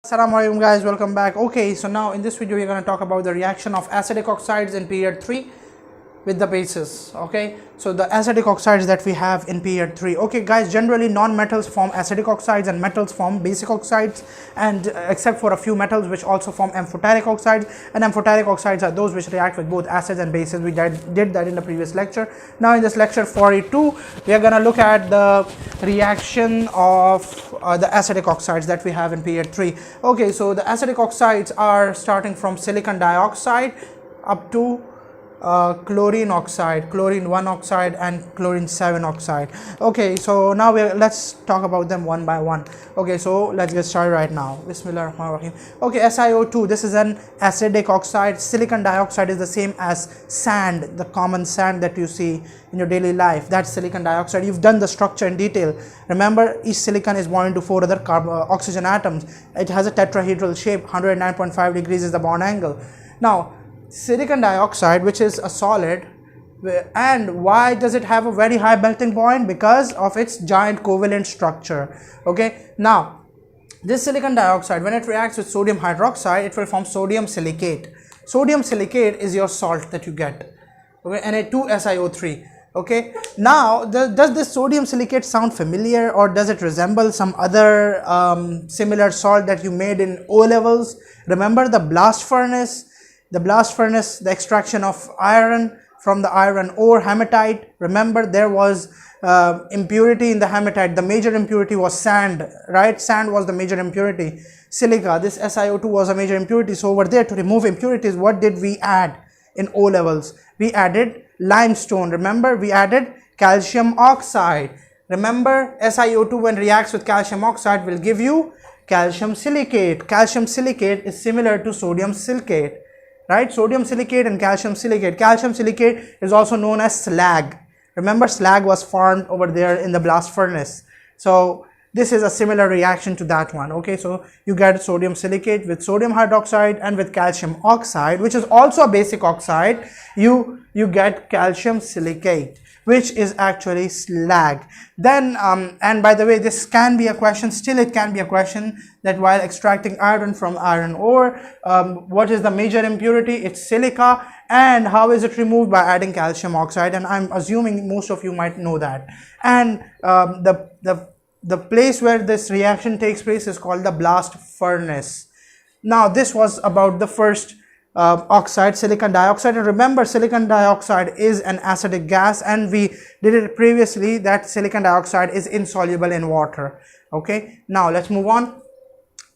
Assalamu alaikum guys, welcome back. Okay, so now in this video we're going to talk about the reaction of acidic oxides in period 3 with the bases. Okay, so the acidic oxides that we have in period 3. Okay guys, generally non-metals form acidic oxides and metals form basic oxides, and except for a few metals which also form amphoteric oxides, and amphoteric oxides are those which react with both acids and bases. We did that in the previous lecture. Now in this lecture 42 we are going to look at the reaction of the acidic oxides that we have in period 3. Okay, so the acidic oxides are starting from silicon dioxide up to chlorine oxide, chlorine 1 oxide and chlorine 7 oxide. Okay, so now let's talk about them one by one. Okay, so let's get started right now. Bismillahirrahmanirrahim. Okay, SiO2, this is an acidic oxide. Silicon dioxide is the same as sand, the common sand that you see in your daily life. That's silicon dioxide. You've done the structure in detail. Remember, each silicon is bonded to 4 other oxygen atoms. It has a tetrahedral shape. 109.5 degrees is the bond angle. Now silicon dioxide, which is a solid, and why does it have a very high melting point? Because of its giant covalent structure. Okay, now this silicon dioxide, when it reacts with sodium hydroxide, it will form sodium silicate. Sodium silicate is your salt that you get. Okay, Na2SiO3. Okay, now does this sodium silicate sound familiar, or does it resemble some other similar salt that you made in O levels? Remember the blast furnace? The extraction of iron from the iron ore, hematite. Remember, there was impurity in the hematite. The major impurity was sand, right? Sand was the major impurity. Silica, this SiO2 was a major impurity. So over there, to remove impurities, what did we add in O levels? We added limestone. Remember, we added calcium oxide. Remember, SiO2 when reacts with calcium oxide will give you calcium silicate. Calcium silicate is similar to sodium silicate. Right, sodium silicate and calcium silicate. Calcium silicate is also known as slag. Remember, slag was formed over there in the blast furnace. So this is a similar reaction to that one. Okay, so you get sodium silicate with sodium hydroxide and with calcium oxide, which is also a basic oxide. You get calcium silicate, which is actually slag. Then and by the way, this can be a question, still it can be a question, that while extracting iron from iron ore, what is the major impurity? It's silica. And how is it removed? By adding calcium oxide, and I'm assuming most of you might know that. And the place where this reaction takes place is called the blast furnace. Now this was about the first oxide, silicon dioxide. And remember, silicon dioxide is an acidic gas, and we did it previously that silicon dioxide is insoluble in water. Okay, now let's move on.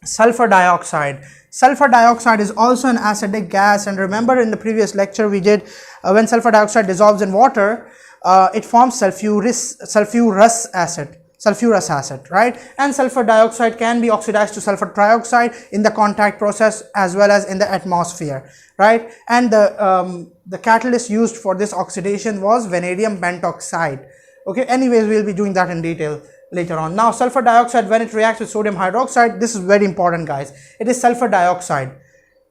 Sulfur dioxide. Sulfur dioxide is also an acidic gas, and remember in the previous lecture we did when sulfur dioxide dissolves in water, it forms sulfurous acid, right? And sulfur dioxide can be oxidized to sulfur trioxide in the contact process as well as in the atmosphere, right? And the catalyst used for this oxidation was vanadium pentoxide. Okay, anyways, we'll be doing that in detail later on. Now sulfur dioxide, when it reacts with sodium hydroxide, this is very important guys, it is sulfur dioxide.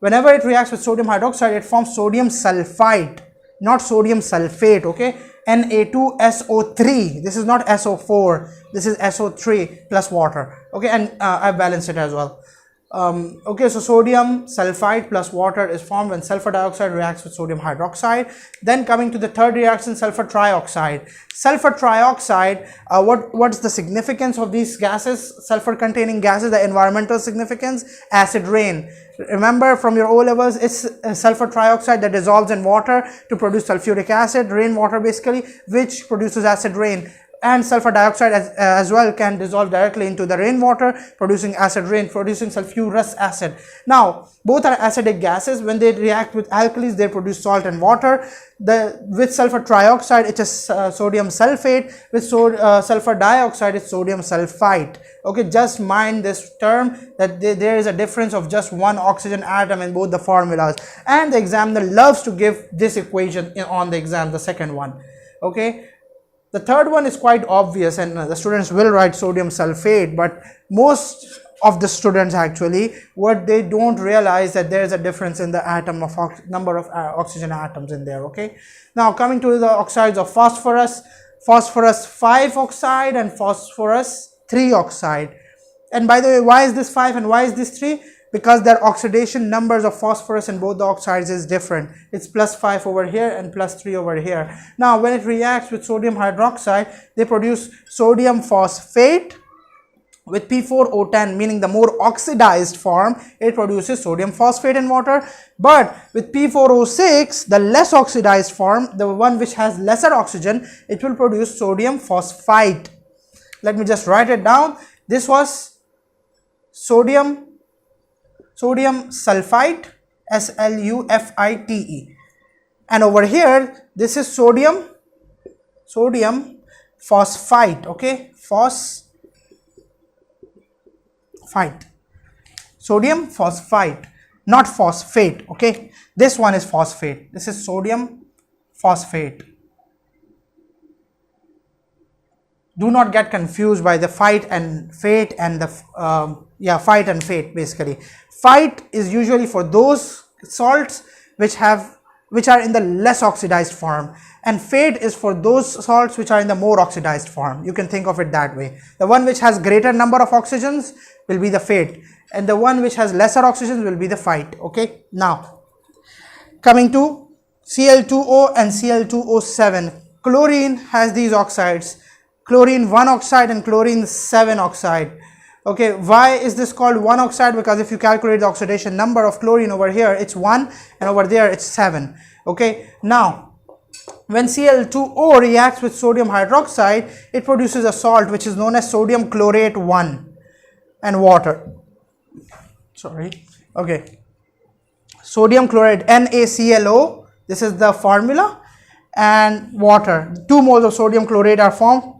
Whenever it reacts with sodium hydroxide, it forms sodium sulfite, not sodium sulfate. Okay, Na2SO3. This is not SO4, this is SO3 plus water. Okay, and I balanced it as well. Okay, so sodium sulfite plus water is formed when sulfur dioxide reacts with sodium hydroxide. Then coming to the third reaction, sulfur trioxide. Sulfur trioxide, what's the significance of these gases, sulfur containing gases? The environmental significance: acid rain. Remember from your O levels, it's sulfur trioxide that dissolves in water to produce sulfuric acid, rainwater basically, which produces acid rain. And sulfur dioxide as well can dissolve directly into the rainwater, producing acid rain, producing sulfurous acid. Now both are acidic gases. When they react with alkalis, they produce salt and water. With sulfur trioxide, it is sodium sulfate. With sulfur dioxide, it's sodium sulfite. Okay, just mind this term, that there is a difference of just one oxygen atom in both the formulas, and the examiner loves to give this equation on the exam, the second one. Okay, the third one is quite obvious, and the students will write sodium sulfate, but most of the students actually, what they don't realize that there is a difference in the atom of number of oxygen atoms in there. Okay, now coming to the oxides of phosphorus, phosphorus 5 oxide and phosphorus 3 oxide. And by the way, why is this 5 and why is this 3? Because their oxidation numbers of phosphorus in both the oxides is different. It's +5 over here and +3 over here. Now when it reacts with sodium hydroxide, they produce sodium phosphate with P4O10, meaning the more oxidized form, it produces sodium phosphate in water. But with P4O6, the less oxidized form, the one which has lesser oxygen, it will produce sodium phosphite. Let me just write it down. This was sodium sulfite, SLUFITE, and over here this is sodium phosphite. Okay, sodium phosphite, not phosphate. Okay, this one is phosphate, this is sodium phosphate. Do not get confused by the fight and fate and the fight and fate. Basically, fight is usually for those salts which are in the less oxidized form, and fate is for those salts which are in the more oxidized form. You can think of it that way. The one which has greater number of oxygens will be the fate, and the one which has lesser oxygens will be the fight. Okay, now coming to Cl2O and Cl2O7. Chlorine has these oxides, chlorine 1 oxide and chlorine 7 oxide. Okay, why is this called 1 oxide? Because if you calculate the oxidation number of chlorine over here, it's 1, and over there it's 7. Okay, now when Cl2O reacts with sodium hydroxide, it produces a salt which is known as sodium chlorate 1 and water. Sorry. Okay, sodium chloride, NaClO, this is the formula, and water. 2 moles of sodium chlorate are formed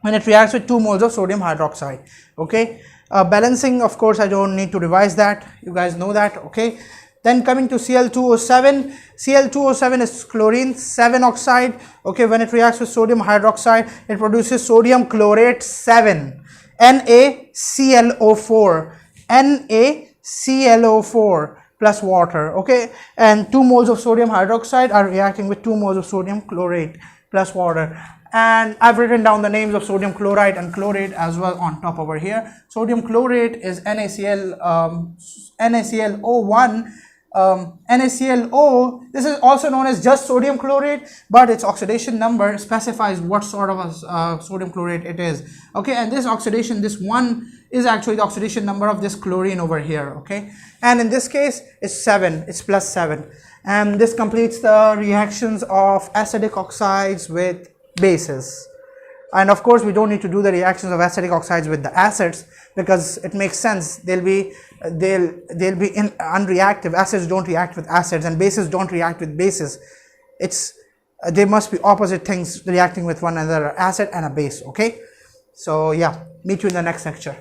when it reacts with 2 moles of sodium hydroxide. Okay, balancing, of course I don't need to revise that, you guys know that. Okay, then coming to Cl2O7. Cl2O7 is chlorine 7 oxide. Okay, when it reacts with sodium hydroxide, it produces sodium chlorate 7, NaClO4, NaClO4 plus water. Okay, and 2 moles of sodium hydroxide are reacting with 2 moles of sodium chlorate plus water. And I've written down the names of sodium chloride and chlorate as well on top over here. Sodium chlorate is NaClO1. NaClO, this is also known as just sodium chlorate, but its oxidation number specifies what sort of a sodium chlorate it is. Okay, and this oxidation, this 1 is actually the oxidation number of this chlorine over here. Okay, and in this case it's 7, it's +7, and this completes the reactions of acidic oxides with bases. And of course we don't need to do the reactions of acidic oxides with the acids, because it makes sense. They'll be unreactive. Acids don't react with acids and bases don't react with bases. They must be opposite things reacting with one another, acid and a base. Okay, so yeah, meet you in the next lecture.